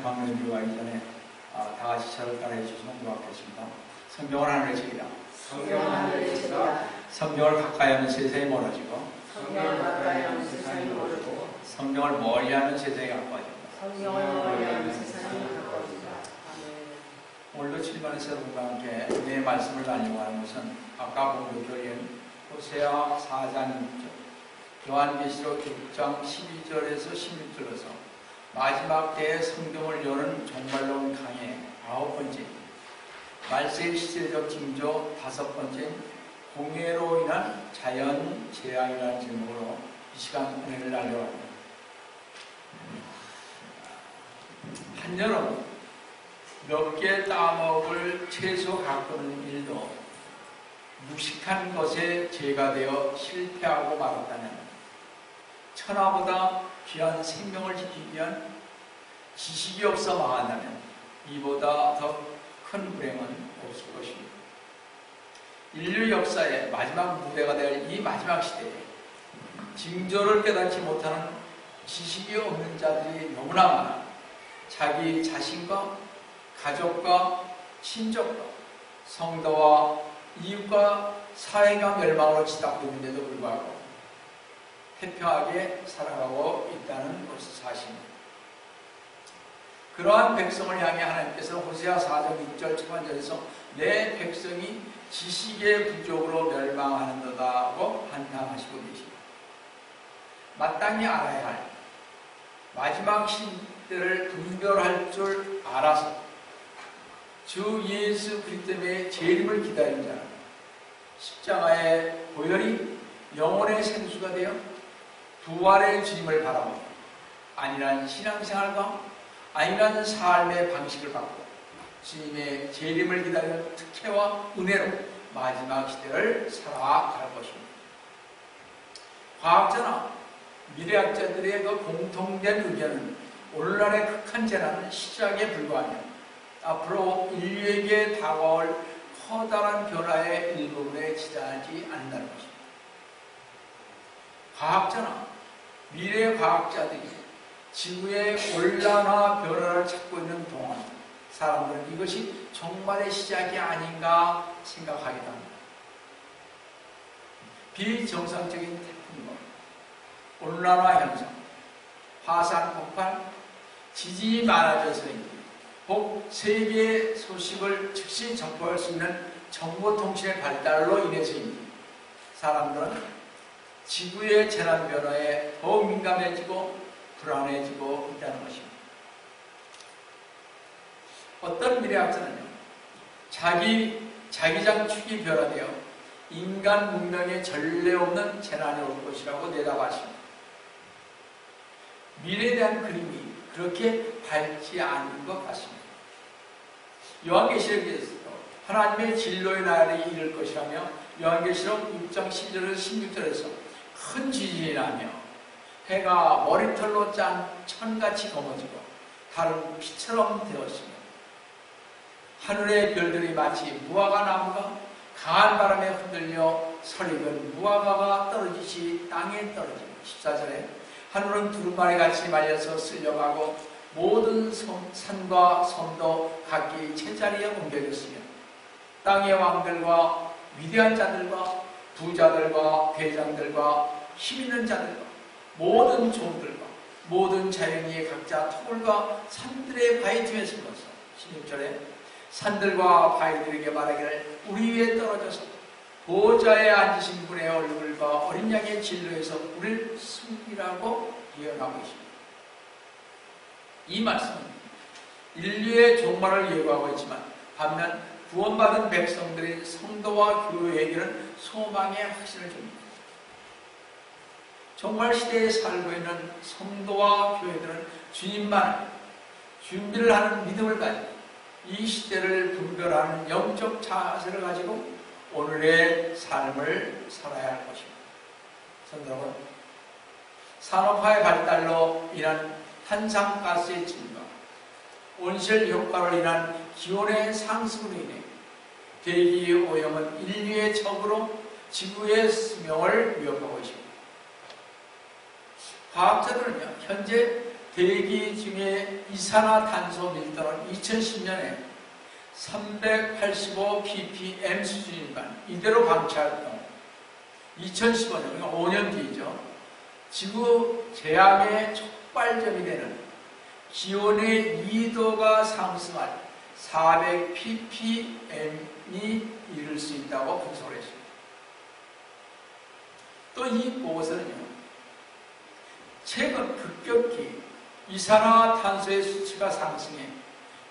광명에 들어가기 전에 다 같이 저를 따라해 주시면 고맙겠습니다. 성경을 하늘에 치리라. 성경을 하늘에 치리라. 성경을 가까이 하면 세상이 멀어지고 성경을 가까이 하면 세상이 멀어지고 성경을 멀리하면 세상이 가까워집니다. 성경을 멀리하면 세상이 가까워진다. 오늘도 7만의 여러분과 함께 내 말씀을 나누려고 하는 것은 아까 본 교리인 호세아 4장 6절, 요한계시록 6장 12절에서 16절에서 마지막 때에 성경을 여는 종말론 강의 9번째, 말세의 시대적 징조 5번째, 공해로 인한 자연 재앙이라는 제목으로 이 시간 은혜를 나누려고 합니다. 한여름 몇 개 따먹을 채소 가꾸는 일도 무식한 것에 죄가 되어 실패하고 말았다면, 천하보다 귀한 생명을 지키기 위한 지식이 없어 망한다면 이보다 더 큰 불행은 없을 것입니다. 인류 역사의 마지막 무대가 될 이 마지막 시대에 징조를 깨닫지 못하는 지식이 없는 자들이 너무나 많아 자기 자신과 가족과 친족과 성도와 이웃과 사회가 멸망으로 치닫고 있는데도 불구하고 태평하게 살아가고 있다는 것이 사실입니다. 그러한 백성을 향해 하나님께서 호세아 4장 6절 초반절에서 내 백성이 지식의 부족으로 멸망하는도다고 한탄하시고 계십니다. 마땅히 알아야 할 마지막 시대를 분별할 줄 알아서 주 예수 그리스도의 재림을 기다린 자는 십자가의 보혈이 영혼의 생수가 되어 부활의 주님을 바라보고 안일한 신앙생활과 안일한 삶의 방식을 갖고 주님의 재림을 기다리는 특혜와 은혜로 마지막 시대를 살아갈 것입니다. 과학자나 미래학자들의 그 공통된 의견은 오늘날의 극한 재난은 시작에 불과하며 앞으로 인류에게 다가올 커다란 변화의 일부분에 지장하지 않는다는 것입니다. 과학자나 미래과학자들이 지구의 온난화 변화를 찾고 있는 동안 사람들은 이것이 종말의 시작이 아닌가 생각하기도 합니다. 비정상적인 태풍과 온난화 현상, 화산 폭발, 지진이 많아져서인지 혹 세계의 소식을 즉시 정보할 수 있는 정보통신의 발달로 인해서인지 사람들은 지구의 재난 변화에 더욱 민감해지고 불안해지고 있다는 것입니다. 어떤 미래학자는요, 자기장 축이 변화되어 인간 문명에 전례 없는 재난이 올 것이라고 내다봤습니다. 미래에 대한 그림이 그렇게 밝지 않은 것 같습니다. 요한계시록에서도 하나님의 진노의 날이 이를 것이라며 요한계시록 6장 12절에서 16절에서 큰 지진이 나며 해가 머리털로 짠 천같이 검어지고 달은 피처럼 되었으며 하늘의 별들이 마치 무화과 나무가 강한 바람에 흔들려 설익은 무화과가 떨어지시 땅에 떨어지고 14절에 하늘은 두루마리같이 말려서 쓸려가고 모든 산과 섬도 각기 제자리에 옮겨졌으며 땅의 왕들과 위대한 자들과 부자들과 대장들과 힘있는 자들과 모든 종들과 모든 자연이 각자 토굴과 산들의 바위 틈에 숨어서 16절에 산들과 바위들에게 말하기를 우리 위에 떨어져서 보좌에 앉으신 분의 얼굴과 어린 양의 진로에서 우리를 숨기라고 예언하고 있습니다. 이 말씀은 인류의 종말을 예고하고 있지만 반면 구원받은 백성들의 성도와 교회에게는 소망의 확신을 줍니다. 종말 시대에 살고 있는 성도와 교회들은 주님만 준비를 하는 믿음을 가지고 이 시대를 분별하는 영적 자세를 가지고 오늘의 삶을 살아야 할 것입니다. 성도 여러분, 산업화의 발달로 인한 탄산가스의 증가, 온실 효과로 인한 기온의 상승으로 인해 대기 오염은 인류의 적으로 지구의 수명을 위협하고 있습니다. 과학자들은요, 현재 대기 중에 이산화탄소 밀도는 2010년에 385 ppm 수준이니까 이대로 방치할 경우 2015년, 그러니까 5년 뒤죠. 지구 재앙의 촉발점이 되는 기온의 2도가 상승할 400 ppm이 이를 수 있다고 분석을 했습니다. 또 이 보고서는요, 최근 급격히 이산화탄소의 수치가 상승해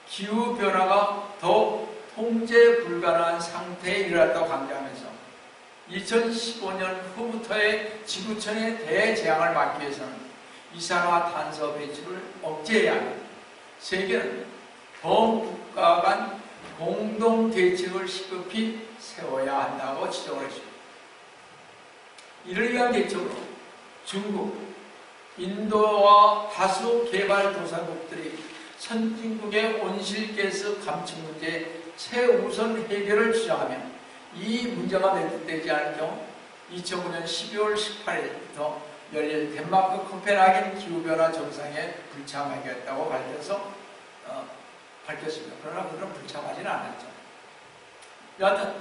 기후변화가 더욱 통제 불가능한 상태에 이르렀다고 강조하면서 2015년 후부터의 지구촌의 대재앙을 막기 위해서는 이산화탄소 배출을 억제해야 합니다. 세계는 더 국가 간 공동 대책을 시급히 세워야 한다고 지적을 했습니다. 이를 위한 대책으로 중국, 인도와 다수 개발도상국들이 선진국의 온실가스 감축 문제 최우선 해결을 주장하며 이 문제가 해결되지 않을 경우 2009년 12월 18일부터 열릴 덴마크 코펜하겐 기후변화 정상에 불참하겠다고 밝혔습니다. 그러나 그들은 불참하지는 않았죠. 여하튼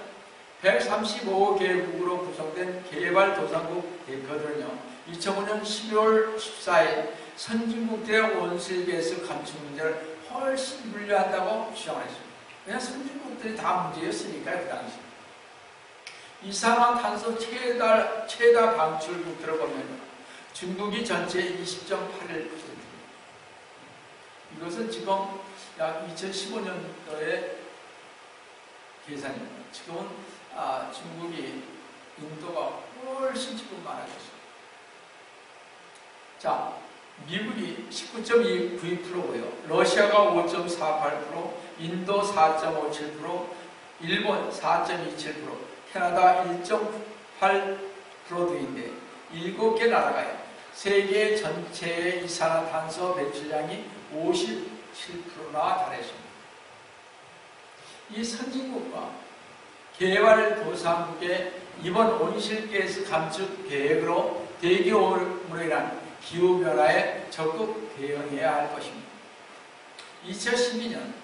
135개국으로 구성된 개발도상국 대표들은요, 2005년 12월 14일 선진국들의 온실가스 감축 문제를 훨씬 불리하다고 주장했습니다. 왜냐하면 선진국들이 다 문제였으니까요, 그 당시. 이산화탄소 최다 방출국들을 보면 중국이 전체의 20.81%입니다. 이것은 지금 약 2015년도의 계산입니다. 지금은 중국이, 인도가 훨씬 지금 많아졌습니다. 자, 미국이 19.29%고요. 러시아가 5.48%, 인도 4.57%, 일본 4.27%, 캐나다 1.8%인데 7개 나라가요. 세계 전체의 이산화탄소 배출량이 57%나 달했습니다. 이 선진국과 개발도상국의 이번 온실가스 감축 계획으로 대기오염으로 인한 기후변화에 적극 대응해야 할 것입니다. 2012년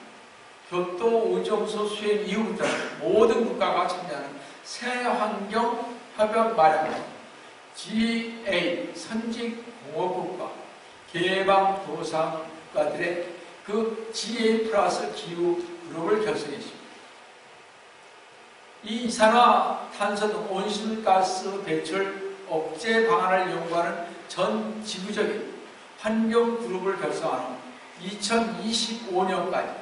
교토의정서 수행 이후부터 모든 국가가 참여하는 새환경 협약 마련 GA 선진공업국과 개발도상국가들의 그 GA 플러스 기후 그룹을 결성했습니다. 이 이산화탄소 등 온실가스 배출 억제 방안을 연구하는 전 지구적인 환경 그룹을 결성한 후 2025년까지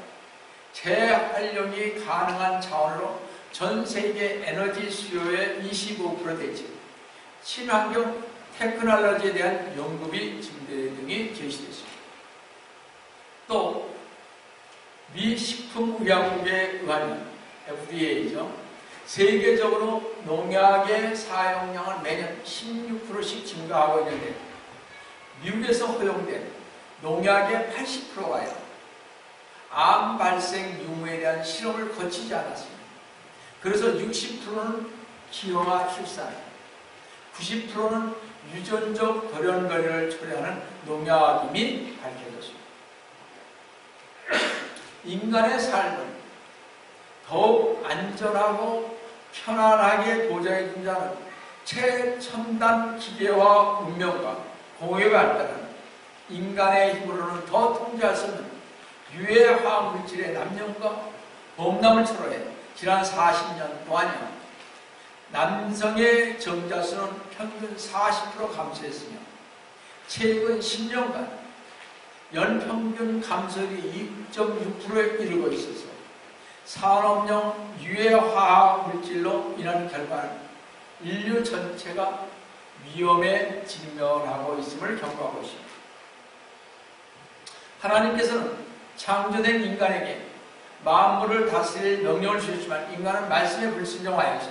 재활용이 가능한 차원으로 전 세계 에너지 수요의 25% 대책, 친환경 테크놀로지에 대한 연구비 증대 등이 제시됐습니다. 또 미 식품의약국에 의하면 FDA죠. 세계적으로 농약의 사용량은 매년 16%씩 증가하고 있는데 미국에서 허용된 농약의 80%가요. 암 발생 유무에 대한 실험을 거치지 않았습니다. 그래서 60%는 기형아 출산, 90%는 유전적 돌연변이를 초래하는 농약임이 밝혀졌습니다. 인간의 삶은 더욱 안전하고 편안하게 보장해준다는 최첨단 기계와 운명과 공유가 따른 인간의 힘으로는 더 통제할 수 없는 유해 화학 물질의 남용과 범람을 초래해 지난 40년 동안요, 남성의 정자 수는 평균 40% 감소했으며 최근 10년간 연평균 감소율이 2.6%에 이르고 있어서 산업용 유해 화학 물질로 인한 결과는 인류 전체가 위험에 직면하고 있음을 경고하고 있습니다. 하나님께서는 창조된 인간에게 만물을 다스릴 명령을 주셨지만 인간은 말씀에 불순종하여서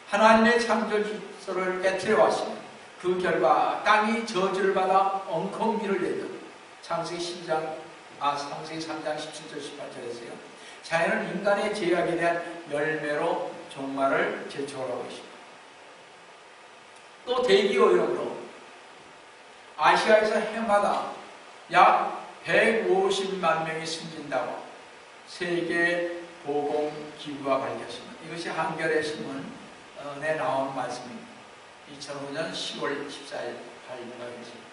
하나님의 창조 질서를 깨트려 왔습니다. 그 결과 땅이 저주를 받아 엉겅기를 내며 창세기 3장 17절 18절에서요. 자연은 인간의 죄악에 대한 열매로 종말을 재촉하고 있습니다. 또 대기오염으로 아시아에서 해마다 약 150만 명이 숨진다고 세계 보건기구가 밝혔습니다. 이것이 한겨레 신문에 나온 말씀입니다. 2005년 10월 14일 발표하겠습니다.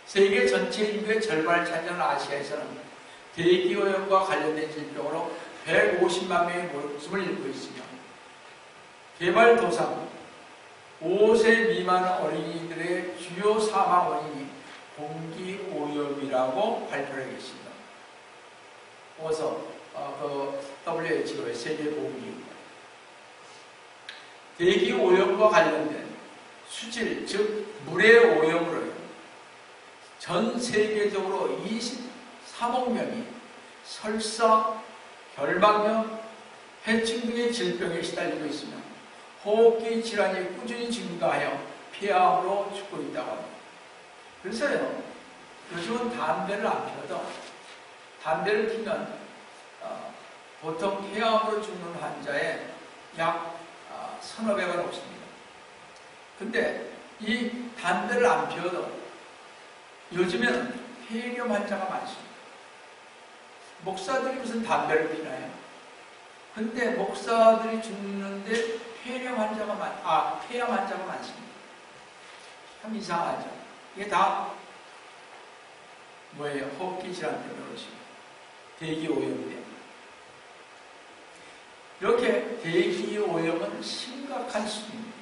세계 전체 인구의 절반을 차지하는 아시아에서는 대기오염과 관련된 질병으로 150만 명의 목숨을 잃고 있으며 개발도상 5세 미만 어린이들의 주요 사망 원인이 공기오염이라고 발표를 했습니다. 어서 WHO의 세계보건기구 대기오염과 관련된 수질, 즉 물의 오염으로 전 세계적으로 23억 명이 설사, 결막염, 해충 등의 질병에 시달리고 있으며 호흡기 질환이 꾸준히 증가하여 폐암으로 죽고 있다고 합니다. 그래서요, 요즘은 담배를 안 피워도 담배를 피면 보통 폐암으로 죽는 환자의 약 서너 배가 높습니다. 근데 이 담배를 안 피워도 요즘에는 폐렴 환자가 많습니다. 목사들이 무슨 담배를 피나요? 근데 목사들이 죽는데 폐렴 환자가 폐암 환자가 많습니다. 참 이상하죠. 이게 다 뭐예요? 호흡기 질환 때문에 그렇습니다. 대기 오염 때문에. 이렇게 대기 오염은 심각한 수준입니다.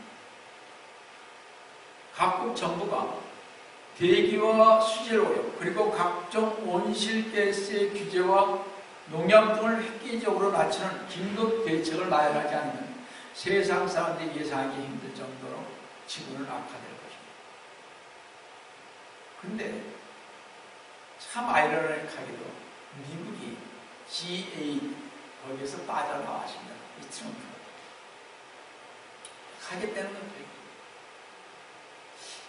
각국 정부가 대기와 수질 오염 그리고 각종 온실가스의 규제와 농약 등을 획기적으로 낮추는 긴급 대책을 마련하지 않으면 세상 사람들이 예상하기 힘들 정도로 지구는 악화될 것입니다. 그런데 참 아이러니하게도 미국이 G8 거기에서 빠져나왔습니다. 이 트럼프 하겠다는 겁니다.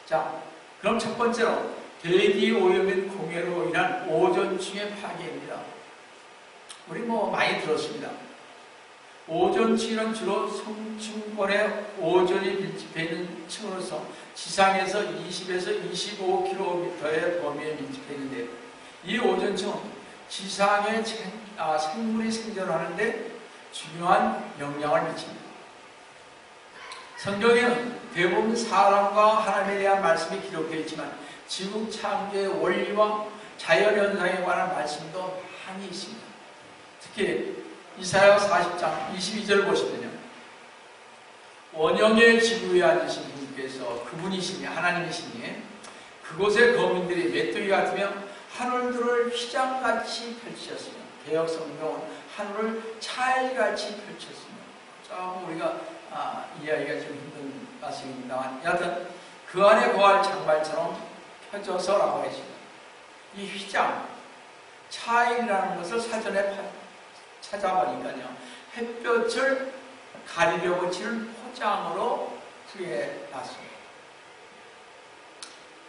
자, 그럼 첫 번째로 대기 오염 및 공해로 인한 오존층의 파괴입니다. 우리 많이 들었습니다. 오존층은 주로 성층권에 오존이 밀집해 있는 층으로서 지상에서 20에서 25km의 범위에 밀집해 있는데 이 오존층은 지상에 생물이 생존하는데 중요한 영향을 미칩니다. 성경에는 대부분 사람과 하나님에 대한 말씀이 기록되어 있지만 지구 창조의 원리와 자연현상에 관한 말씀도 많이 있습니다. 특히 이사야 40장 22절 보시면요. 원형의 지구에 앉으신 분께서 그분이시니 하나님이시니 그곳의 거민들이 메뚜기 같으며 하늘들을 휘장같이 펼치셨으며 개역 성경은 하늘을 차일같이 펼쳤으며 조금 우리가 이해하기가 좀 힘든 말씀입니다만 여하튼 그 안에 거할 장발처럼 펴져서라고 했습니다. 이 휘장, 차일이라는 것을 사전에 찾아보니까요. 햇볕을 가리려고 치는 포장으로 그게 났습니다.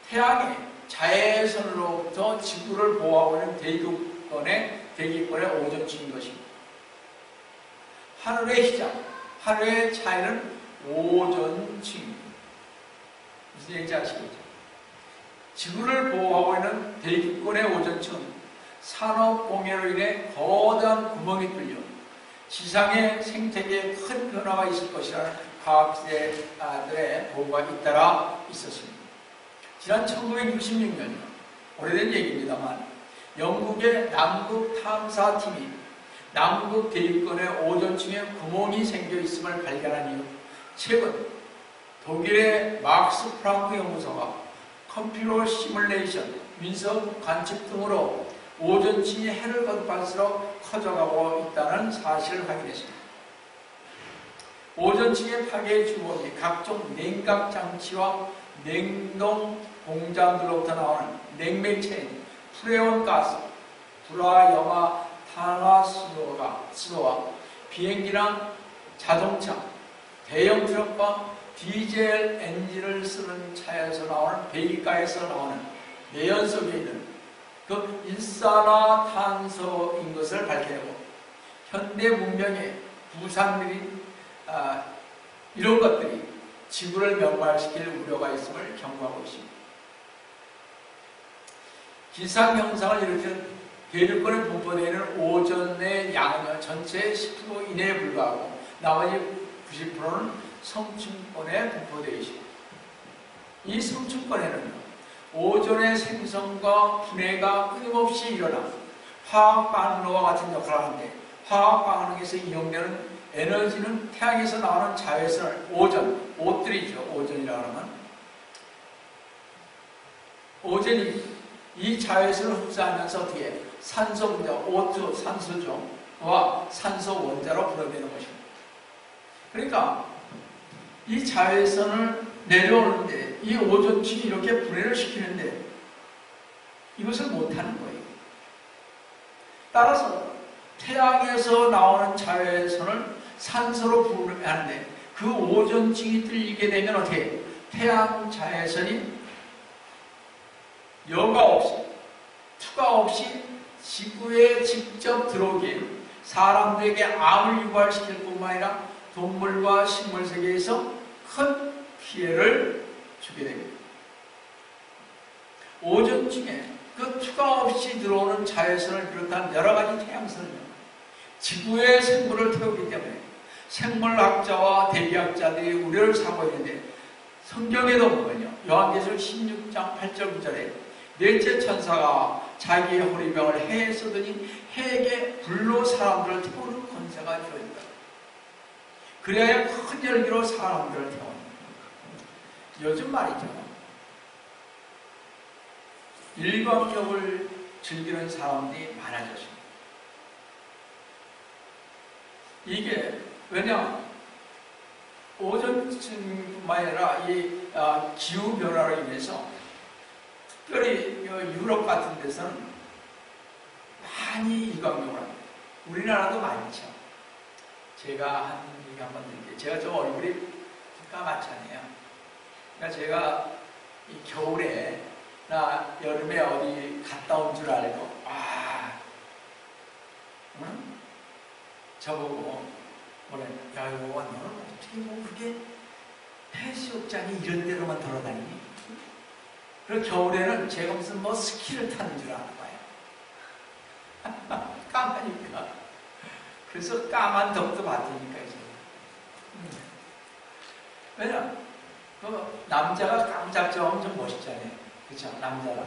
태양이 자외선으로부터 지구를 보호하고 있는 대기권의 오존층인 것입니다. 하늘의 휘장, 하늘의 차이는 오존층입니다. 무슨 얘기인지 아시겠죠? 지구를 보호하고 있는 대기권의 오존층은 산업공해로 인해 거대한 구멍이 뚫려 지상의 생태계에 큰 변화가 있을 것이라는 과학자들의 보고가 잇따라 있었습니다. 지난 1966년이요. 오래된 얘기입니다만 영국의 남극 탐사팀이 남극 대기권의 오존층에 구멍이 생겨 있음을 발견한 이후 최근 독일의 막스 프랑크 연구소가 컴퓨터 시뮬레이션, 민성 관측 등으로 오존층이 해를 거듭할수록 커져가고 있다는 사실을 확인했습니다. 오존층의 파괴의 주범이 각종 냉각장치와 냉동 공장들로부터 나오는 냉매체인 프레온 가스, 불화염화 탄화수소와 비행기나 자동차, 대형 트럭과 디젤 엔진을 쓰는 차에서 나오는 배기가에서 나오는 매연 속에 있는 그 일산화탄소인 것을 밝혀내고 현대 문명의 부산들이 이런 것들이 지구를 멸망시킬 우려가 있음을 경고하고 있습니다. 기상 현상을 일으키는 대륙권에 분포되어 있는 오존의 양은 전체의 10% 이내에 불과하고 나머지 90%는 성층권에 분포되어 있습니다. 이 성층권에는 오존의 생성과 분해가 끊임없이 일어나 화학 반응과 같은 역할을 하는데, 화학 반응에서 이용되는 에너지는 태양에서 나오는 자외선을 오존, 옷들이죠. 오존이라고 하면 오존이 이 자외선을 흡수하면서 어떻게 산소 분자, O2, 산소종과 산소 원자로 분해되는 것입니다. 그러니까 이 자외선을 내려오는데 이 오존층이 이렇게 분해를 시키는데 이것을 못하는 거예요. 따라서 태양에서 나오는 자외선을 산소로 분해하는데 그 오존층이 뚫리게 되면 어떻게 태양 자외선이 여과 없이, 투과 없이 지구에 직접 들어오기에 사람들에게 암을 유발시킬 뿐만 아니라 동물과 식물 세계에서 큰 피해를 주게 됩니다. 오존층에 그 투과 없이 들어오는 자외선을 비롯한 여러 가지 태양선은요, 지구의 생물을 태우기 때문에 생물학자와 대기학자들이 우려를 사고 있는데, 성경에도 보면요, 요한계시록 16장 8절 9절에 넷째 천사가 자기의 호리병을 해에 쏘더니 해에게 불로 사람들을 태우는 권세가 주어진다. 그래야 큰 열기로 사람들을 태운다. 요즘 말이죠, 일광욕을 즐기는 사람들이 많아졌습니다. 이게 왜냐, 오존층뿐만 아니라 이 기후 변화로 인해서 특별히 유럽 같은 데서는 많이 일광욕을 합니다. 우리나라도 많죠. 제가 한 얘기 한번 드릴게요. 제가 좀 얼굴이 까맣잖아요. 그러니까 제가 이 겨울에 나 여름에 어디 갔다 온 줄 알고, 응? 저보고 뭐래, 야, 이거 너는 어떻게 뭐 그렇게 해수욕장이 이런 데로만 돌아다니니? 그리고 겨울에는 제가 무슨 뭐 스키를 타는 줄 아나 봐요. 까마니까. 그래서 까만 덕도 받으니까 이제. 왜냐, 그 남자가 깜짝점 엄청 멋있잖아요. 그쵸? 남자라고.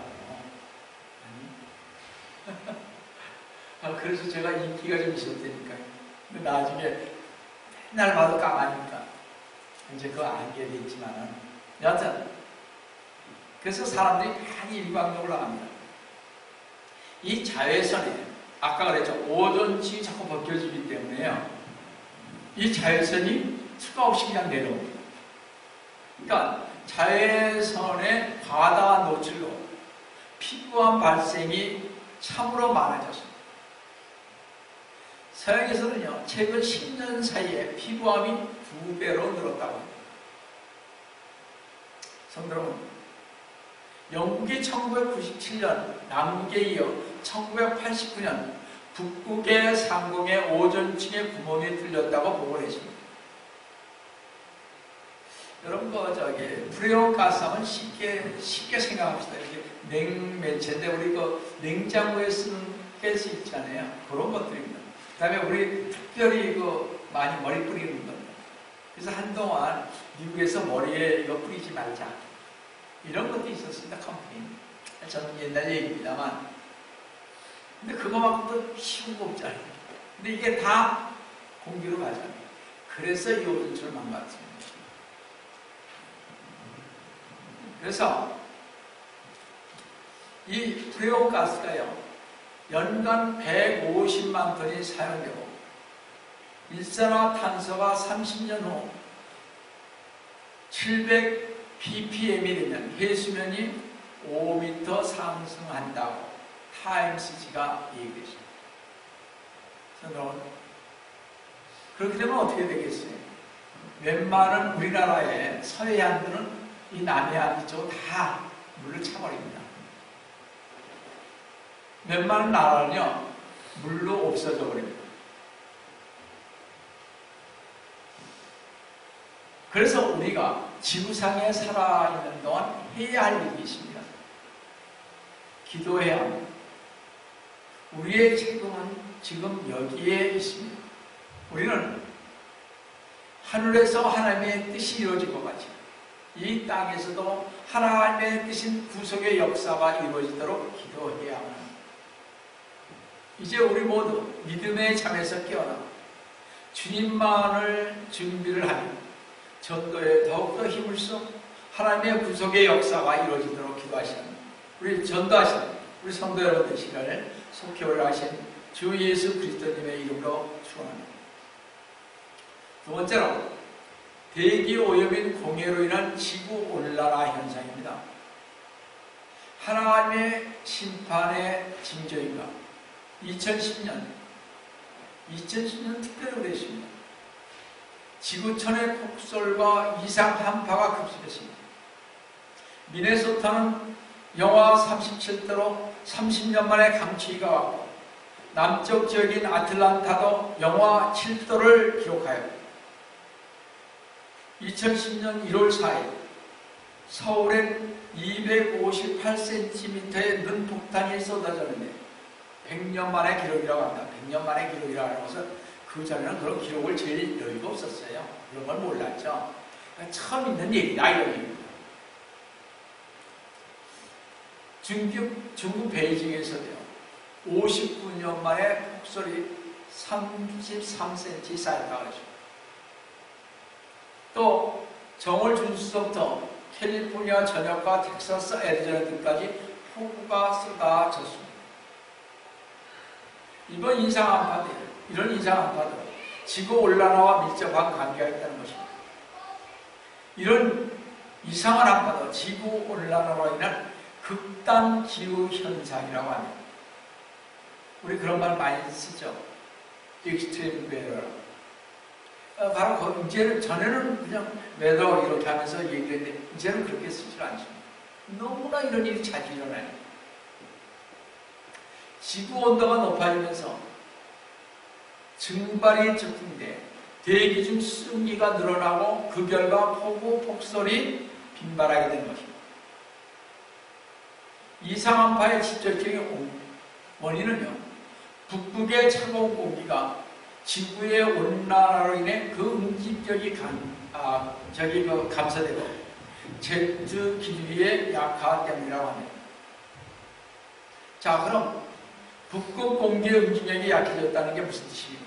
아니? 그래서 제가 인기가 좀 있었다니까요. 근데 나중에 맨날 봐도 까마니까 이제 그거 알게 됐지만은, 여하튼 그래서 사람들이 많이 일광욕을 합니다. 이 자외선에 아까 그랬죠, 오존층이 자꾸 벗겨지기 때문에요, 이 자외선이 수가 없이 그냥 내려옵니다. 그러니까 자외선의 과다한 노출로 피부암 발생이 참으로 많아졌습니다. 서양에서는요, 최근 10년 사이에 피부암이 2배로 늘었다고 합니다. 성도 여러분, 영국이 1997년, 남국에 이어 1989년 북극의 상공에 오존층의 구멍이 뚫렸다고 보고를 했습니다. 여러분, 프레온 가스하면 쉽게 생각합시다. 이렇게 냉매체인데, 우리 냉장고에 쓰는 가스 있잖아요. 그런 것들입니다. 그 다음에 우리 특별히 많이 머리 뿌리는 겁니다. 그래서 한동안 미국에서 머리에 이거 뿌리지 말자, 이런 것도 있었습니다. 컴플레인. 저는 옛날 얘기입니다만. 근데 그거만큼도 쉬운 거 없잖아요. 근데 이게 다 공기로 가잖아요. 그래서 이 오존층을 망가뜨립니다. 그래서 이 프레온 가스가요, 연간 150만 톤이 사용되고 일산화탄소가 30년 후 700 ppm이 되면 해수면이 5m 상승한다고 타임스지가 얘기했습니다. 여러분, 그렇게 되면 어떻게 되겠어요? 웬만한 우리나라의 서해안들은 이 남해안 이쪽은 다 물로 차버립니다. 웬만한 나라는요, 물로 없어져 버립니다. 그래서 우리가 지구상에 살아있는 동안 해야 할 일이 있습니다. 기도해야 합니다. 우리의 책임은 지금 여기에 있습니다. 우리는 하늘에서 하나님의 뜻이 이루어진 것 같이 이 땅에서도 하나님의 뜻인 구속의 역사가 이루어지도록 기도해야 합니다. 이제 우리 모두 믿음의 잠에서 깨어나 주님만을 준비를 하며 전도에 더욱더 힘을 써 하나님의 구속의 역사가 이루어지도록 기도하시는 우리 전도하시는 우리 성도 여러분들 시간을 속히 올라가신 주 예수 그리스도님의 이름으로 축원합니다. 두 번째로 대기 오염인 공해로 인한 지구온난화 현상입니다. 하나님의 심판의 징조인가 2010년 특별히 그랬습니다. 지구촌의 폭설과 이상 한파가 급습했습니다. 미네소타는 영하 37도로 30년 만에 강추위가 왔고 남쪽 지역인 아틀란타도 영하 7도를 기록하여 2010년 1월 4일 서울엔 258cm의 눈폭탄이 쏟아졌는데 100년 만의 기록이라고 합니다. 100년 만의 기록이라고 해서 그 전에는 그런 기록을 제일 여유가 없었어요. 그런 걸 몰랐죠. 그러니까 처음 있는 얘기다 이런 중국 베이징에서도요. 59년 만에 폭설이 33cm 쌓였다고 하죠. 또 정월 중순부터 캘리포니아 전역과 텍사스 애리조나 등까지 폭우가 쏟아졌습니다. 이런 인상한파도 지구온난화와 밀접한 관계가 있다는 것입니다. 이런 이상한 한파도 지구온난화로 인한 극단 기후현상이라고 합니다. 우리 그런 말 많이 쓰죠. Extreme weather. 바로 이제는 전에는 그냥 weather 이렇게 하면서 얘기했는데 이제는 그렇게 쓰지 않습니다. 너무나 이런 일이 자주 일어나요. 지구 온도가 높아지면서 증발이 적중돼 대기 중 수증기가 늘어나고 그 결과 폭우, 폭설이 빈발하게 되는 것입니다. 이상한파의 직접적인 원인은요, 북극의 차가운 공기가 지구의 온난화로 인해 그 응집력이 감소되고 제트 기류의 약화 때문이라고 합니다. 자, 그럼 북극 공기의 응집력이 약해졌다는 게 무슨 뜻입니까?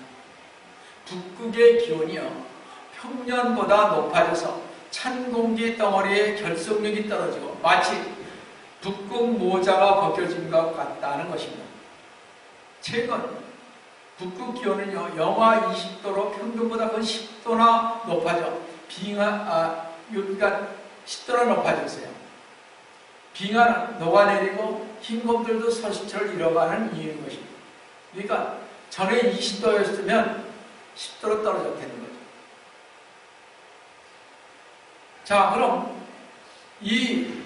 북극의 기온이요, 평년보다 높아져서 찬 공기 덩어리의 결속력이 떨어지고 마치 북극 모자가 벗겨진 것 같다는 것입니다. 최근 북극 기온은요, 영하 20도로 평균보다 거의 10도나 높아져 여기가 10도나 높아졌어요. 빙하는 녹아내리고 흰 곰들도 서식처를 잃어가는 이유인 것입니다. 그러니까 전에 20도였으면 10도로 떨어졌다는 거죠. 자, 그럼 이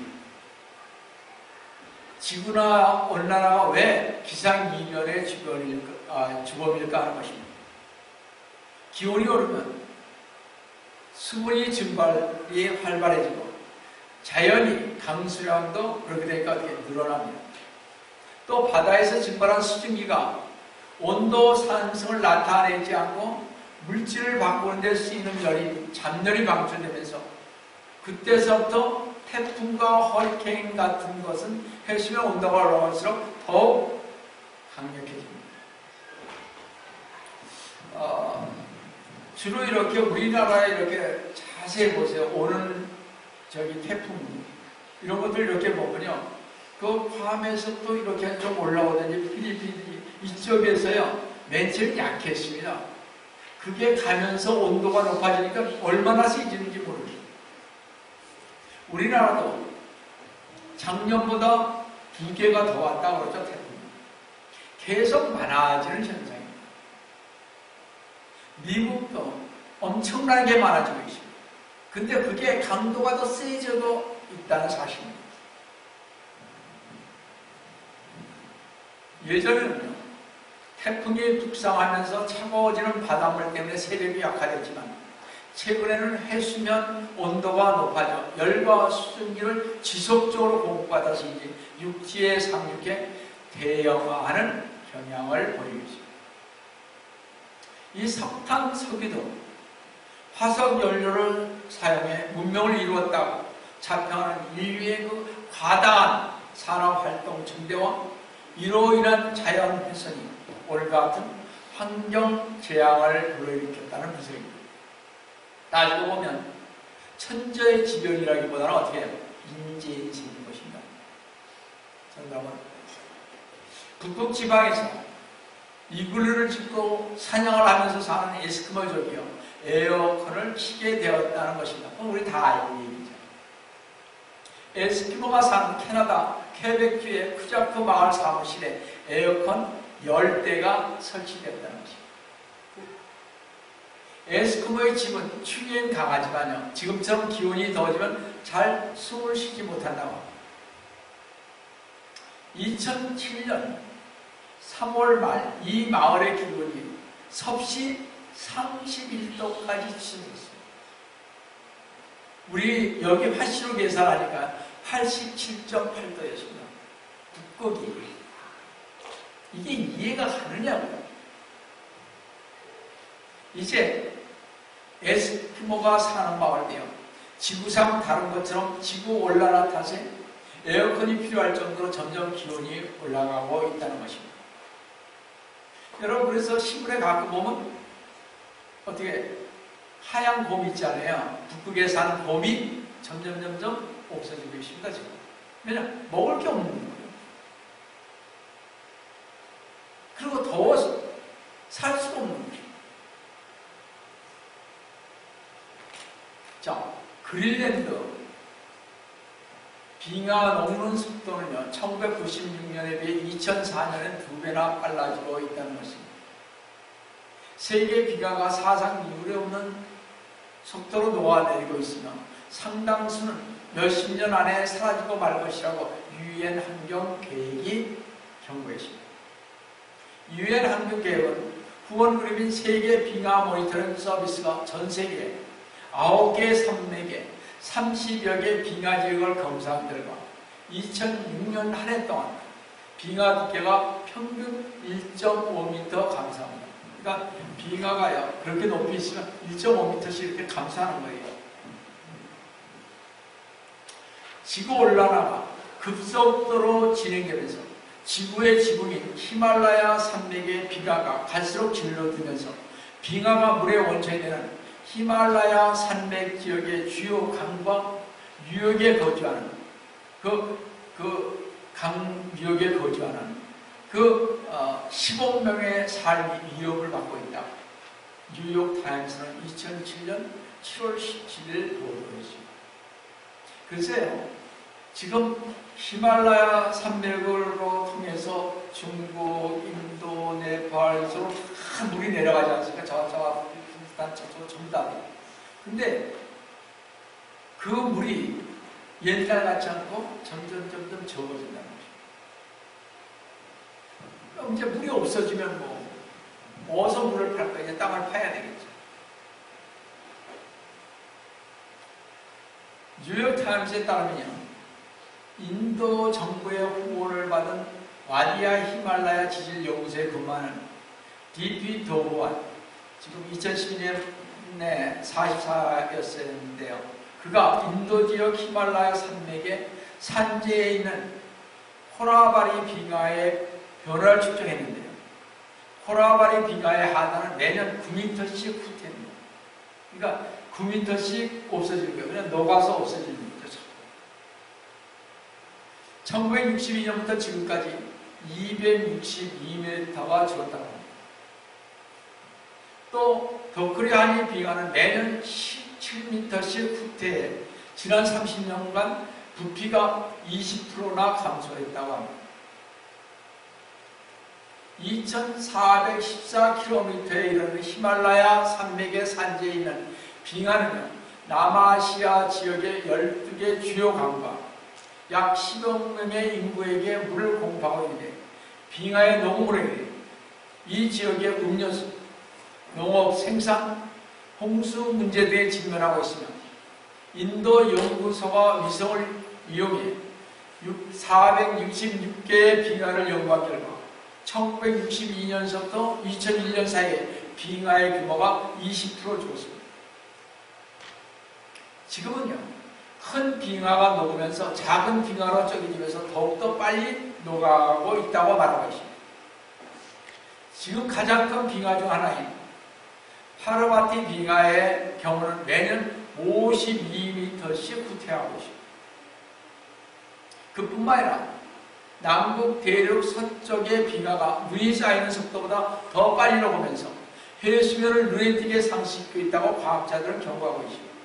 지구나 온난화가 왜 기상이변의 주범일까 하는 것입니다. 기온이 오르면 수분이 증발이 활발해지고 자연히 강수량도 그렇게 되니까 어떻게 늘어납니다. 또 바다에서 증발한 수증기가 온도 상승을 나타내지 않고 물질을 바꾸는 데 쓰이는 잡열이 방출되면서 그때서부터 태풍과 허리케인 같은 것은 해수면 온도가 올라갈수록 더욱 강력해집니다. 주로 이렇게 우리나라에 이렇게 자세히 보세요. 오는 태풍 이런 것들 이렇게 보면요, 그 괌에서부터 이렇게 좀 올라오더니 필리핀 이쪽에서요 맨 처음 약했습니다. 그게 가면서 온도가 높아지니까 얼마나 세지는지 모르겠어요. 우리나라도 작년보다 2개가 더 왔다고 그러죠. 태풍 계속 많아지는 현상입니다. 미국도 엄청나게 많아지고 있습니다. 근데 그게 강도가 더 세져도 있다는 사실입니다. 예전에는요, 태풍이 북상하면서 차가워지는 바닷물 때문에 세력이 약화됐지만 최근에는 해수면 온도가 높아져 열과 수증기를 지속적으로 공급받아서 이제 육지에 상륙해 대형화하는 경향을 보이고 있습니다. 이 석탄, 석유 등 화석 연료를 사용해 문명을 이루었다고 자평하는 인류의 그 과다한 산업활동 증대와 이로 인한 자연훼손이 오늘과 같은 환경 재앙을 불러일으켰다는 분석입니다. 따지고 보면 천저의 지변이라기보다는 어떻게 해요? 인재의 지변인 것입니다. 정답은 북극 지방에서 이글루를 짓고 사냥을 하면서 사는 에스키모족이요 에어컨을 키게 되었다는 것입니다. 우리 다 알고 있는 얘기죠. 에스키모가 사는 캐나다 퀘벡주의 크자크 마을 사무실에 에어컨 10대가 설치되었다는 것입니다. 에스키모의 집은 추위엔 강하지만요, 지금처럼 기온이 더워지면 잘 숨을 쉬지 못한다고 합니다. 2007년 3월 말 이 마을의 기온이 섭씨 31도까지 치솟았습니다. 우리 여기 화씨로 계산하니까 87.8도였습니다. 북극이. 이게 이해가 가느냐고요. 이제 에스키모가 사는 마을이요, 지구상 다른 것처럼 지구 온난화 탓에 에어컨이 필요할 정도로 점점 기온이 올라가고 있다는 것입니다. 여러분, 그래서 시골에 가끔 보면 어떻게 하얀 곰이 있잖아요. 북극에 사는 곰이 점점 없어지고 있습니다. 지금. 왜냐? 먹을 게 없는 거예요. 그리고 더워서 살 수가 없는 거예요. 자, 그린랜드 빙하 녹는 속도는요, 1996년에 비해 2004년엔 2배나 빨라지고 있다는 것입니다. 세계 빙하가 사상 이후에 없는 속도로 녹아내리고 있으며 상당수는 몇십 년 안에 사라지고 말 것이라고 유엔 환경계획이 경고했습니다. 유엔 환경계획은 후원그룹인 세계 빙하 모니터링 서비스가 전 세계에 9개 산맥에 30여 개 빙하 지역을 검사한 결과 2006년 한 해 동안 빙하 두께가 평균 1.5m 감소합니다. 그러니까 빙하가요, 그렇게 높이 있으면 1.5m씩 이렇게 감소하는 거예요. 지구 온난화가 급속도로 진행되면서 지구의 지붕인 히말라야 산맥의 빙하가 갈수록 질러들면서 빙하가 물의 원천이 되는 히말라야 산맥 지역의 주요 강과 유역에 거주하는 강유역에 거주하는 15명의 삶이 위협을 받고 있다. 뉴욕 타임스는 2007년 7월 17일 보도했습니다. 글쎄요, 지금 히말라야 산맥으로 통해서 중국, 인도, 네팔에서 다 물이 내려가지 않습니까? 저쪽 전부 다. 근데 그 물이 옛날 같지 않고 점점 적어진다는 거죠. 이제 물이 없어지면 어디서 물을 팔까? 이제 땅을 파야 되겠죠. 뉴욕타임스에 따르면요, 인도 정부의 후원을 받은 와디아 히말라야 지질 연구소에 근무하는 DP 도보안, 지금 2012년에 44였었는데요. 그가 인도 지역 히말라야 산맥의 산지에 있는 코라바리 빙하의 변화를 측정했는데요. 코라바리 빙하의 하단은 매년 9m씩 후퇴합니다. 그러니까 9m씩 없어지는 거예요. 그냥 녹아서 없어지는 거죠. 1962년부터 지금까지 262m가 줄었다고 합니다. 또 더크리아니 빙하는 매년 17m씩 후퇴해 지난 30년간 부피가 20%나 감소했다고 합니다. 2414km에 이르는 히말라야 산맥의 산지에 있는 빙하는요, 남아시아 지역의 12개 주요 강과 약 10억 명의 인구에게 물을 공급하고 있는데, 빙하의 농물에게 이 지역의 음료수, 농업 생산, 홍수 문제 등에 직면하고 있으며 인도 연구소가 위성을 이용해 466개의 빙하를 연구한 결과 1962년서부터 2001년 사이에 빙하의 규모가 20% 줄었습니다. 지금은요, 큰 빙하가 녹으면서 작은 빙하로 쪼개지면서 더욱더 빨리 녹아가고 있다고 말하고 있습니다. 지금 가장 큰 빙하 중 하나인 파르바티 빙하의 경우는 매년 52m씩 후퇴하고 있습니다. 그뿐만 아니라 남북 대륙 서쪽의 빙하가 눈이 쌓이는 속도보다 더 빨리 녹으면서 해수면을 눈에 띄게 상승시키고 있다고 과학자들은 경고하고 있습니다.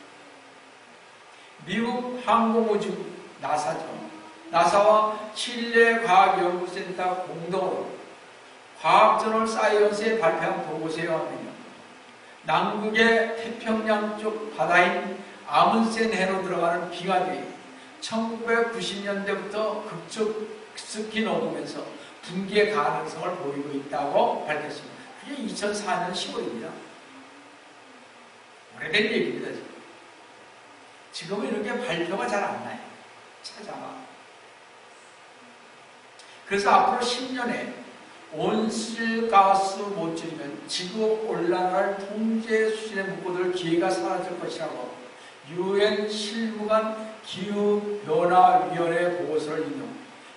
미국 항공우주 나사죠. 나사와 칠레 과학연구센터 공동으로 과학저널 사이언스에 발표한 보고서에 의하면 남극의 태평양 쪽 바다인 아문센 해로 들어가는 빙하들이 1990년대부터 급속히 녹으면서 붕괴 가능성을 보이고 있다고 밝혔습니다. 그게 2004년 10월입니다. 오래된 얘기입니다. 지금은 이렇게 발표가 잘 안 나요. 찾아봐. 그래서 앞으로 10년에 온실가스 못 줄이면 지구 온난화를 통제 수준에 묶어둘 기회가 사라질 것이라고 UN 실무관 기후변화위원회 보고서를 인용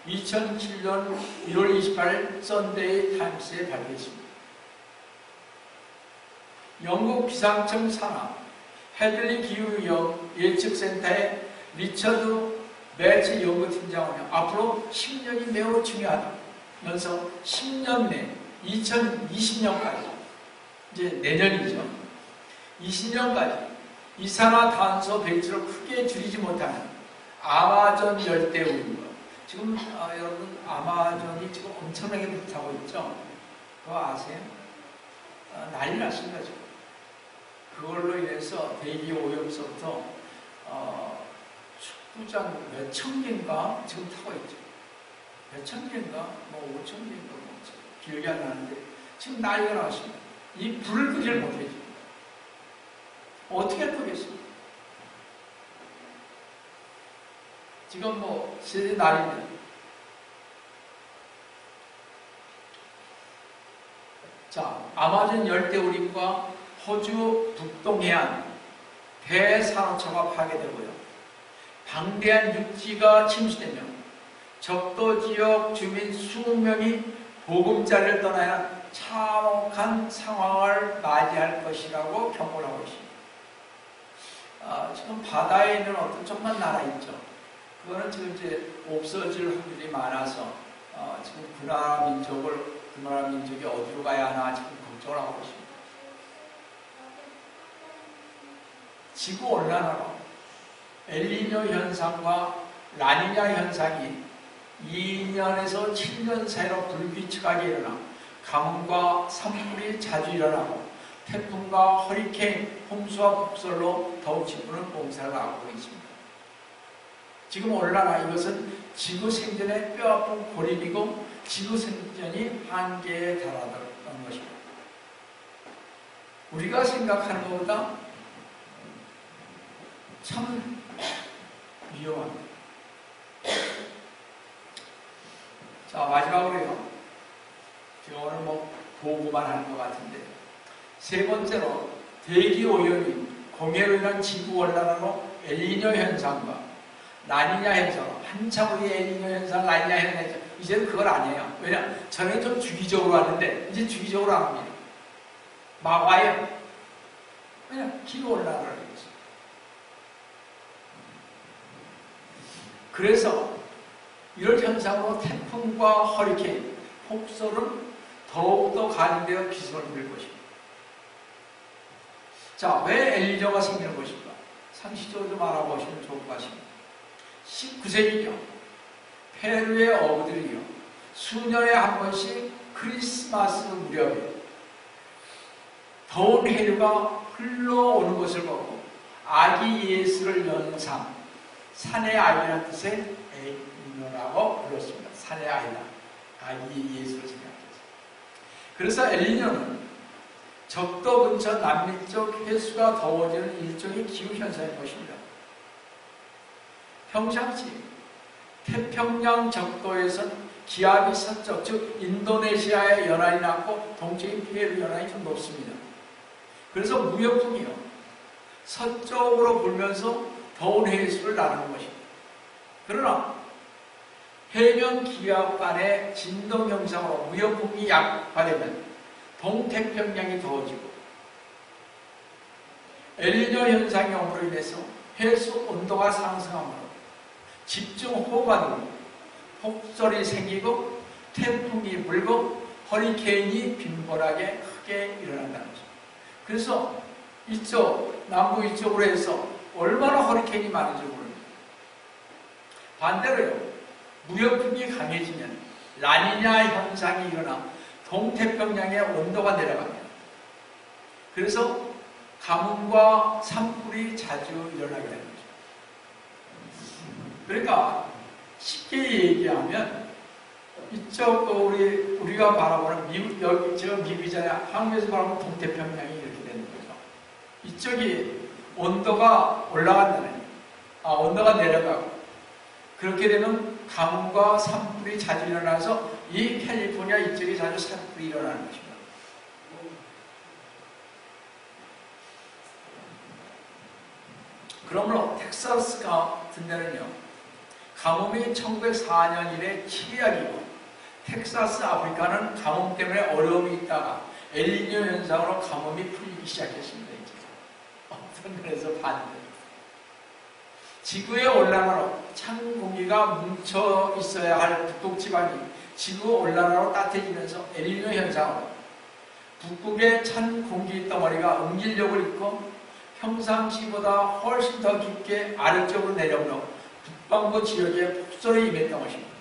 2007년 1월 28일 썬데이 타임스에 발표했습니다. 영국 기상청 산하 헤들리 기후 예측센터의 리처드 매치 연구팀장은 앞으로 10년이 매우 중요하다면서 10년 내 2020년까지 이제 내년이죠. 20년까지 이산화탄소 배출을 크게 줄이지 못하면 아마존 열대우림과 지금 여러분 아마존이 지금 엄청나게 불타고 있죠. 그거 아세요? 난리 났습니다. 지금. 그걸로 인해서 대기 오염서부터 축구장 몇천 개인가 지금 타고 있죠. 몇천 개인가 뭐 5천 개인가 뭐 기억이 안 나는데 지금 난리가 났습니다. 이 불을 끄지를 못해요. 어떻게 끄겠습니까? 지금 뭐 세대 날입니다. 자, 아마존 열대우림과 호주 북동해안 대산호초가 파괴되고요. 방대한 육지가 침수되며 적도 지역 주민 수백 명이 보금자리를 떠나야 참혹한 상황을 맞이할 것이라고 경고를 하고 있습니다. 지금 바다에 있는 어떤 조그만 나라 있죠. 그거는 지금 이제 없어질 확률이 많아서 지금 그 나라 민족이 어디로 가야 하나 지금 걱정을 하고 있습니다. 지구 온난화로 엘니뇨 현상과 라니냐 현상이 2년에서 7년 사이로 불규칙하게 일어나 강과 산불이 자주 일어나고 태풍과 허리케인, 홍수와 폭설로 더욱 지구는 몸살을 앓고 있습니다. 지금 온난화 이것은 지구 생존의 뼈아픈 고립이고 지구 생존이 한계에 달하는 것입니다. 우리가 생각하는 것보다 참 위험합니다. 자, 마지막으로요. 제가 오늘 뭐 보고만 할 것 같은데 세 번째로 대기 오염이 공해로 인한 지구 온난화로 엘니뇨 현상과 라니냐 현상, 한참 우리 엘니뇨 현상, 라니냐 현상 이제는 그걸 아니에요. 왜냐? 전에 좀 주기적으로 왔는데 이제 주기적으로 안 합니다. 막 와요. 왜냐? 기후 온난화를 하고 있어요. 그래서 이런 현상으로 태풍과 허리케인, 폭설은 더욱더 가중되어 기승을 부릴 것입니다. 자, 왜 엘니뇨가 생기는 것인가? 상식적으로 좀 알아보시면 좋을 것 같습니다. 19세기경 페루의 어부들이요 수년에 한 번씩 크리스마스 무렵에 더운 해류가 흘러오는 것을 보고 아기 예수를 연상 산의 아이라는 뜻의 엘니뇨라고 불렀습니다. 산의 아이다. 아기 예수를 생각해서. 그래서 엘니뇨는 적도 근처 남미 쪽 해수가 더워지는 일종의 기후현상인 것입니다. 평상시 태평양 적도에선 기압이 서쪽, 즉 인도네시아의 연안이 낮고 동쪽인 페루 연안이 좀 높습니다. 그래서 무역풍이요, 서쪽으로 불면서 더운 해수를 나르는 것입니다. 그러나 해변 기압 간의 진동 현상으로 무역풍이 약화되면 동태평양이 더워지고 엘니뇨 현상으로 인해서 해수 온도가 상승하므로 집중호우가 되고 폭설이 생기고 태풍이 불고 허리케인이 빈번하게 크게 일어난다는 거죠. 그래서 이쪽 남부 이쪽으로 해서 얼마나 허리케인이 많은지 모릅니다. 반대로요, 무역풍이 강해지면 라니냐 현상이 일어나 동태평양의 온도가 내려갑니다. 그래서 가뭄과 산불이 자주 일어나게 되는 거죠. 그러니까 쉽게 얘기하면 이쪽 우리가 바라보는 미국, 여기 제가 미국이잖아요. 한국에서 바라보는 동태평양이 이렇게 되는 거죠. 이쪽이 온도가 올라간다는, 온도가 내려가고, 그렇게 되면 가뭄과 산불이 자주 일어나서 이 캘리포니아 이쪽에 자주 산불이 일어나는 것입니다. 그러므로 텍사스 같은 데는요, 가뭄이 1904년 이래 최악이고, 텍사스 아프리카는 가뭄 때문에 어려움이 있다가 엘니뇨 현상으로 가뭄이 풀리기 시작했습니다. 이제 어떤 면에서 반대. 지구의 온난화로 찬 공기가 뭉쳐 있어야 할 북극 지방이 지구 온난화로 따뜻해지면서 엘니뇨 현상으로 북극의 찬 공기 덩어리가 응질력을 잃고 평상시보다 훨씬 더 깊게 아래쪽으로 내려오며 북반구 지역에 폭설이 임했던 것입니다.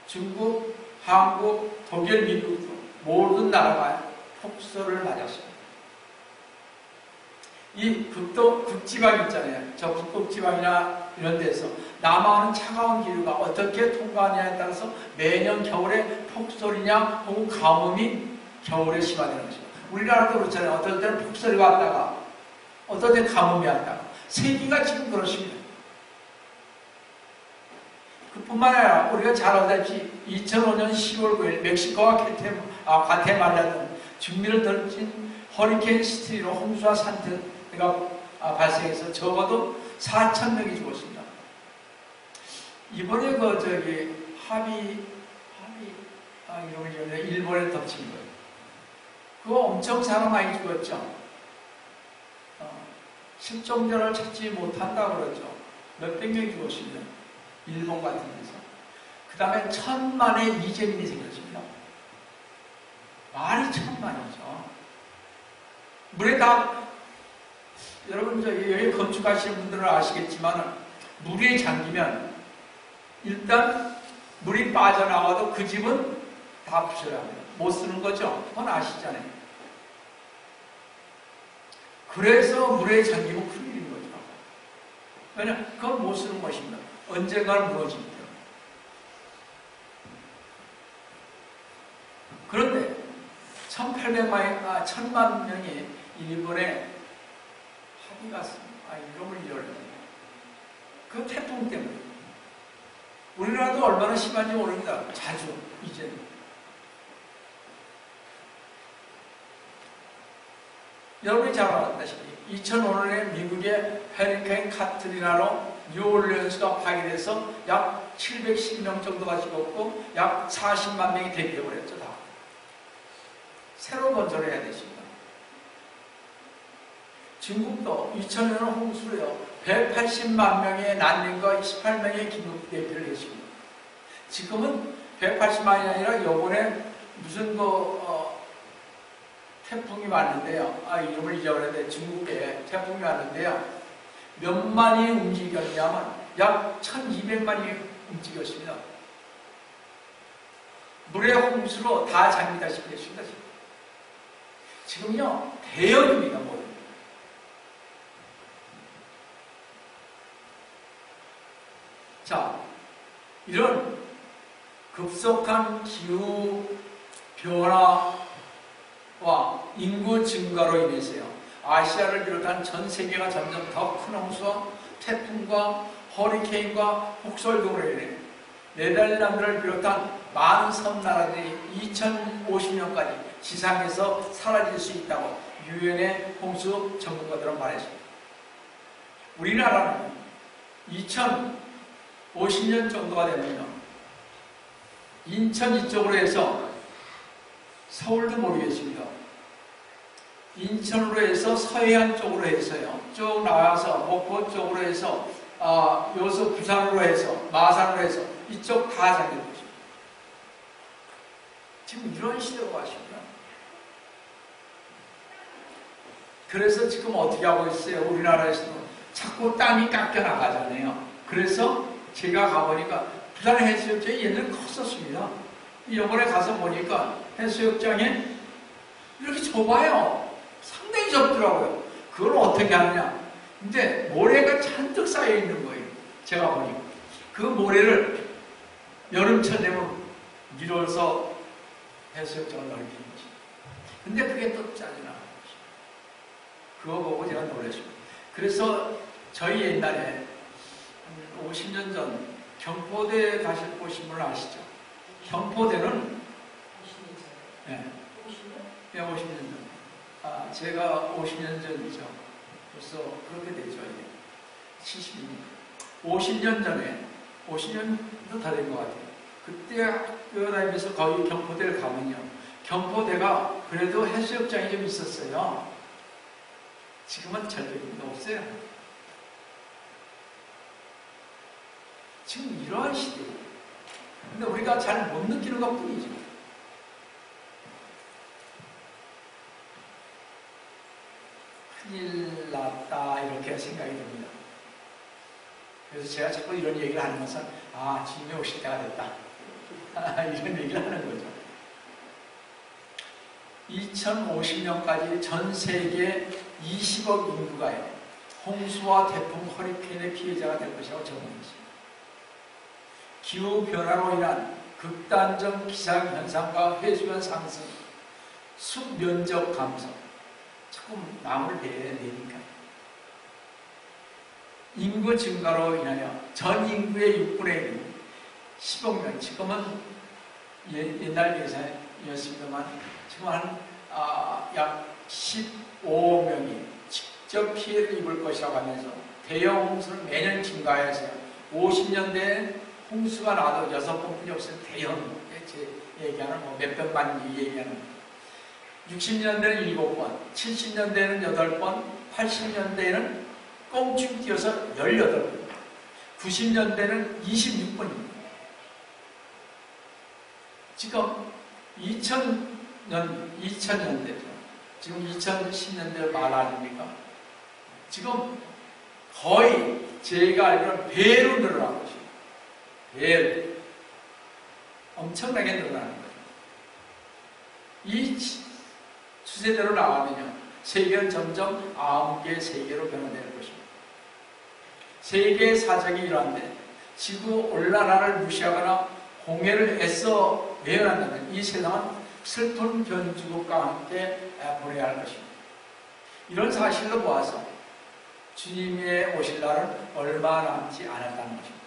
중국, 한국, 독일, 미국 등 모든 나라가 폭설을 맞았습니다. 이 극지방 있잖아요. 저 북극지방이나 이런 데서 남하하는 차가운 기류가 어떻게 통과하냐에 따라서 매년 겨울에 폭설이냐 혹은 가뭄이 겨울에 심화되는 것입니다. 우리나라도 그렇잖아요. 어떨 때는 폭설이 왔다가 어떨 때는 가뭄이 왔다가 세계가 지금 그렇습니다. 그뿐만 아니라 우리가 잘 알다시피 2005년 10월 9일 멕시코와 과테말라 등 중미를 던진 허리케인 스티로 홍수와 산태가 발생해서 적어도 4,000명이 죽었습니다. 이번에 이름을 일본에 덮친 거예요. 그거 엄청 사람 많이 죽었죠. 실종자를 찾지 못한다고 그러죠. 몇백 명이 죽었습니다. 일본 같은 데서. 그 다음에 1,000만의 이재민이 생겼습니다. 말이 1,000만이죠. 물에 여러분 여기 건축하시는 분들은 아시겠지만 물에 잠기면 일단 물이 빠져나와도 그 집은 다 부셔야 합니다. 못 쓰는 거죠. 그건 아시잖아요. 그래서 물에 잠기면 큰일인 거죠. 왜냐하면 그건 못 쓰는 것입니다. 언젠가는 무너집니다. 그런데 1,000만 명이 일본에 합의 갔습니다. 이름을 잃었네. 그 태풍 때문에. 우리나라도 얼마나 심한지 모릅니다. 자주, 이제는. 여러분이 잘 알았다시피 2005년에 미국의 해리케인 카트리나로 뉴올리언스가 파괴돼서 약 710명 정도가 죽었고 약 40만 명이 대피해버렸죠. 다. 새로 건설해야 됐습니다. 중국도 2000년 홍수로요 180만 명의 난민과 28명의 긴급 대피를 했습니다. 지금은 180만이 아니라 이번에 무슨 태풍이 왔는데요. 이름을 잊어버렸는데 중국에 태풍이 왔는데요. 몇만이 움직였냐면 약 1200만이 움직였습니다. 물의 홍수로 다 잠기다시피 했습니다. 지금요 대역입니다. 모두. 자, 이런 급속한 기후 변화 인구 증가로 인해서요, 아시아를 비롯한 전 세계가 점점 더 큰 홍수와 태풍과 허리케인과 폭설 등으로 인해 네덜란드를 비롯한 많은 섬나라들이 2050년까지 지상에서 사라질 수 있다고 유엔의 홍수 전문가들은 말했습니다. 우리나라는 2050년 정도가 되면요, 인천 이쪽으로 해서 서울도 모르겠습니다. 인천으로 해서 서해안 쪽으로 해서요, 쭉 나와서 목포 쪽으로 해서 여기서 부산으로 해서 마산으로 해서 이쪽 다 잠겨있죠. 지금 이런 시대로 가십니다. 그래서 지금 어떻게 하고 있어요? 우리나라에서도 자꾸 땅이 깎여 나가잖아요. 그래서 제가 가보니까 부산 해수욕장이 옛날에 컸었습니다. 이번에 가서 보니까 해수욕장에 이렇게 좁아요. 상당히 좁더라고요. 그걸 어떻게 하느냐? 근데 모래가 잔뜩 쌓여 있는 거예요. 제가 보니까 그 모래를 여름철 되면 밀어서 해수욕장을 넓히는 거죠. 근데 그게 또 짜증나는 거죠. 그거 보고 제가 놀랐습니다. 그래서 저희 옛날에 한 50년 전 경포대 보신 분 아시죠? 경포대는 50년 전. 제가 50년 전이죠. 벌써 그렇게 되죠. 이게 70년. 50년 전에, 50년도 다 된 것 같아요. 그때 학교 다니면서 거기 경포대를 가면요, 경포대가 그래도 해수욕장이 좀 있었어요. 지금은 절대로 없어요. 지금 이러한 시대예요. 근데 우리가 잘 못 느끼는 것 뿐이죠. 큰일 났다, 이렇게 생각이 듭니다. 그래서 제가 자꾸 이런 얘기를 하는 것은, 주님이 오실 때가 됐다. 이런 얘기를 하는 거죠. 2050년까지 전 세계 20억 인구가 홍수와 태풍, 허리케인의 피해자가 될 것이라고 전망했습니다. 기후변화로 인한 극단적 기상현상과 해수면 상승, 숲 면적 감소, 자꾸 나무를 내니까. 인구 증가로 인하여 전 인구의 6분의 1, 10억 명, 지금은 옛날 예산이었습니다만 지금 약 15억 명이 직접 피해를 입을 것이라고 하면서 대형 홍수는 매년 증가해서 50년대에 홍수가 나도 6번뿐이 없어요. 대형, 제 얘기하는 몇백만 얘기하는. 60년대는 7번, 70년대에는 8번, 80년대에는 꽁충 뛰어서 18번, 90년대는 26번입니다. 지금 2000년대죠. 지금 2010년대 말 아닙니까? 지금 거의 제가 알기로는 배로 늘어나고 있어요. 배로. 엄청나게 늘어나는 거예요. 이 추세대로 나가면요, 세계는 점점 9개의 세계로 변화될 것입니다. 세계의 사정이 이러한데 지구 온난화를 무시하거나 공해를 애써 외면한다면 이 세상은 슬픈 변주국과 함께 보내야 할 것입니다. 이런 사실로 보아서 주님의 오실 날은 얼마 남지 않았다는 것입니다.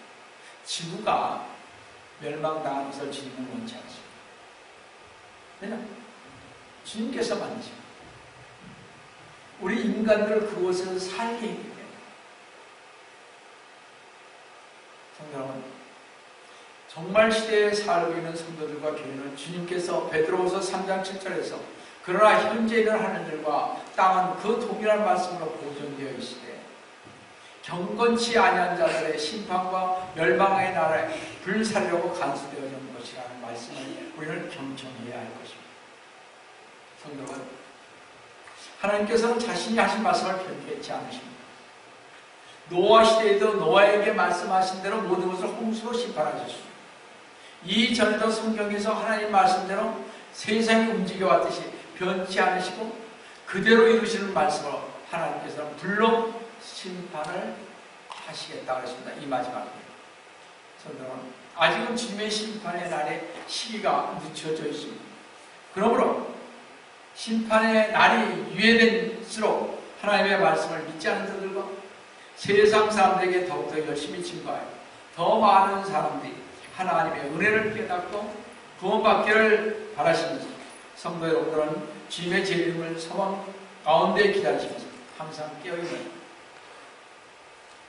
지구가 멸망당하는 것을 주님은 원치 않습니다. 왜냐? 주님께서 만드십니다. 우리 인간들을 그곳에서 살게 했기 때문에. 성도 여러분, 정말 시대에 살고 있는 성도들과 교회는 주님께서 베드로후서 3장 7절에서 그러나 현재 있는 하늘들과 땅은 그 동일한 말씀으로 보존되어 있으되 경건치 아니한 자들의 심판과 멸망의 나라에 불살려고 간수되어진 것이라는 말씀을 우리는 경청해야 할 것입니다. 성도는 하나님께서는 자신이 하신 말씀을 변개치 않으십니다. 노아 시대에도 노아에게 말씀하신 대로 모든 것을 홍수로 심판하셨습니다. 이전에도 성경에서 하나님 말씀대로 세상이 움직여왔듯이 변치 않으시고 그대로 이루시는 말씀으로 하나님께서는 불로 심판을 하시겠다고 했습니다. 이 마지막에. 성도는 아직은 주님의 심판의 날에 시기가 늦춰져 있습니다. 그러므로 심판의 날이 유예될수록 하나님의 말씀을 믿지 않는 자들과 세상 사람들에게 더욱더 열심히 증거하여 더 많은 사람들이 하나님의 은혜를 깨닫고 구원받기를 바라시면서 성도 여러분들은 주님의 재림을 소망 가운데 기다리시면서 항상 깨어있는,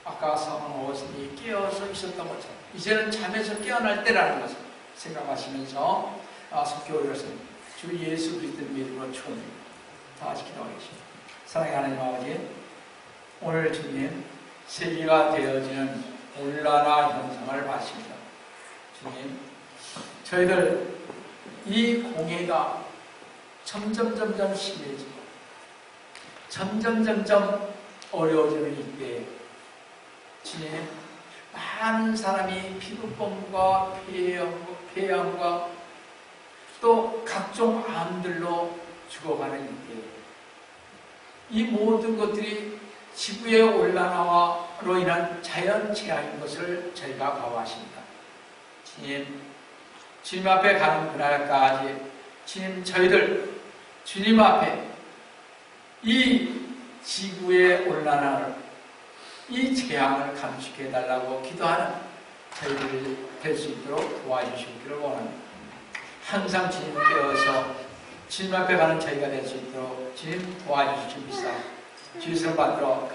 아까 사망 어거스틴이 깨어서 있었던 것처럼 이제는 잠에서 깨어날 때라는 것을 생각하시면서 성경을 읽었습니다. 주 예수 그리스도의 이름으로 축원드립니다. 다 같이 기도하겠습니다. 사랑의 하나님 아버지, 오늘 주님 세계가 되어지는 온난화 현상을 봤습니다. 주님, 저희들 이 공해가 점점 심해지고 점점 어려워지는 이때에 주님, 많은 사람이 피부병과 폐암과 또 각종 암들로 죽어가는 이때에 이 모든 것들이 지구의 온난화로 인한 자연재해인 것을 저희가 각오하십니다. 주님 앞에 가는 그날까지 주님, 저희들 주님 앞에 이 지구의 온난화를, 이 재앙을 감축해 달라고 기도하는 저희들이 될 수 있도록 도와주시기를 원합니다. 항상 주님 깨어서 주님 앞에 가는 저희가 될 수 있도록 주님 도와주시옵소서. 주의를 받들어